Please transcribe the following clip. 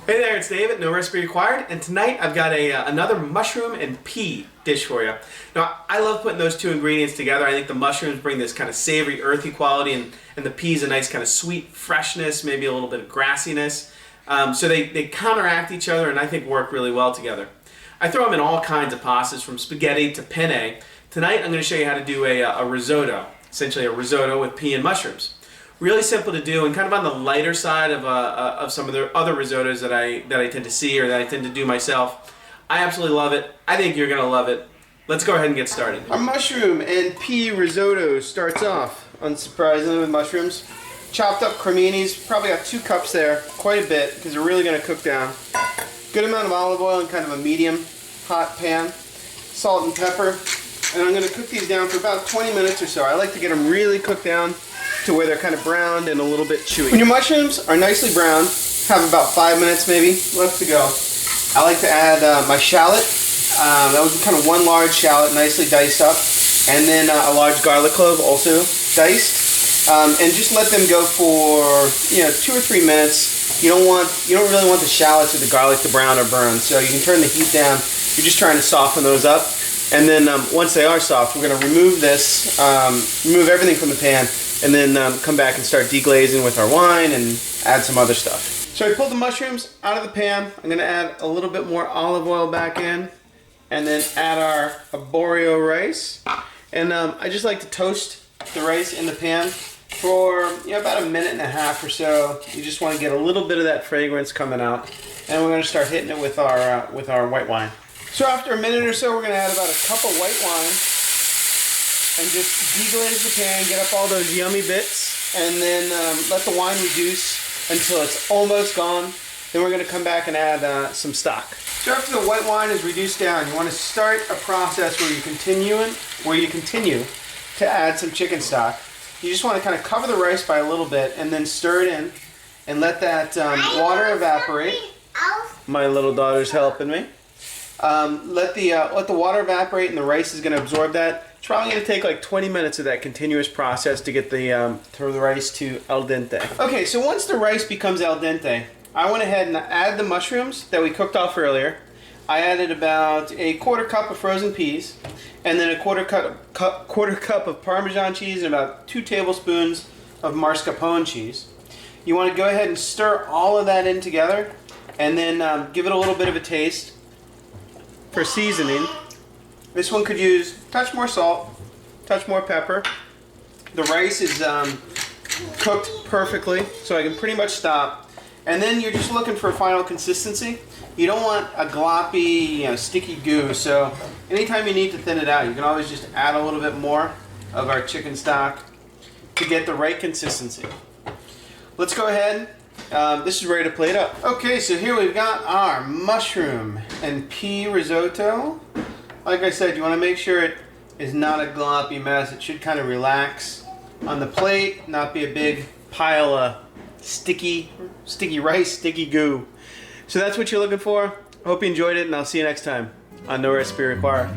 Hey there, it's David, No Recipe Required, and tonight I've got another mushroom and pea dish for you. Now, I love putting those two ingredients together. I think the mushrooms bring this kind of savory, earthy quality, and the peas a nice kind of sweet freshness, maybe a little bit of grassiness. So they counteract each other and I think work really well together. I throw them in all kinds of pastas, from spaghetti to penne. Tonight I'm going to show you how to do a risotto, essentially a risotto with pea and mushrooms. Really simple to do and kind of on the lighter side of some of the other risottos that I tend to see or that I tend to do myself. I absolutely love it. I think you're going to love it. Let's go ahead and get started. Our mushroom and pea risotto starts off, unsurprisingly, with mushrooms. Chopped up creminis, probably got 2 cups there, quite a bit, because they're really going to cook down. Good amount of olive oil in kind of a medium hot pan. Salt and pepper. And I'm going to cook these down for about 20 minutes or so. I like to get them really cooked down to where they're kind of browned and a little bit chewy. When your mushrooms are nicely browned, have about 5 minutes maybe left to go, I like to add my shallot. That was kind of 1 large shallot, nicely diced up, and then a large garlic clove, also diced, and just let them go for 2 or 3 minutes. You don't really want the shallots or the garlic to brown or burn, so you can turn the heat down. You're just trying to soften those up, and then once they are soft, we're going to remove this, remove everything from the pan, and then come back and start deglazing with our wine and add some other stuff. So I pulled the mushrooms out of the pan. I'm going to add a little bit more olive oil back in, and then add our arborio rice. And I just like to toast the rice in the pan for about 1.5 minutes or so. You just want to get a little bit of that fragrance coming out, and we're going to start hitting it with our white wine. So after 1 minute or so, we're going to add about a cup of white wine. And just deglaze the pan, get up all those yummy bits, and then let the wine reduce until it's almost gone. Then we're going to come back and add some stock. So after the white wine is reduced down, you want to start a process where you continue to add some chicken stock. You just want to kind of cover the rice by a little bit and then stir it in and let that water evaporate. My little daughter's helping me. Let the water evaporate and the rice is going to absorb that. It's probably going to take like 20 minutes of that continuous process to get the rice to al dente. Okay, so once the rice becomes al dente, I went ahead and added the mushrooms that we cooked off earlier. I added about a 1/4 cup of frozen peas, and then a 1/4 cup of Parmesan cheese and about 2 tablespoons of mascarpone cheese. You want to go ahead and stir all of that in together, and then give it a little bit of a taste. For seasoning, this one could use a touch more salt, a touch more pepper. The rice is cooked perfectly, so I can pretty much stop. And then you're just looking for a final consistency. You don't want a gloppy, sticky goo, so anytime you need to thin it out, you can always just add a little bit more of our chicken stock to get the right consistency. Let's go ahead. This is ready to plate up. Okay, so here we've got our mushroom and pea risotto. Like I said, you want to make sure it is not a gloppy mess. It should kind of relax on the plate, not be a big pile of sticky rice, sticky goo. So that's what you're looking for. I hope you enjoyed it, and I'll see you next time on No Recipe Required.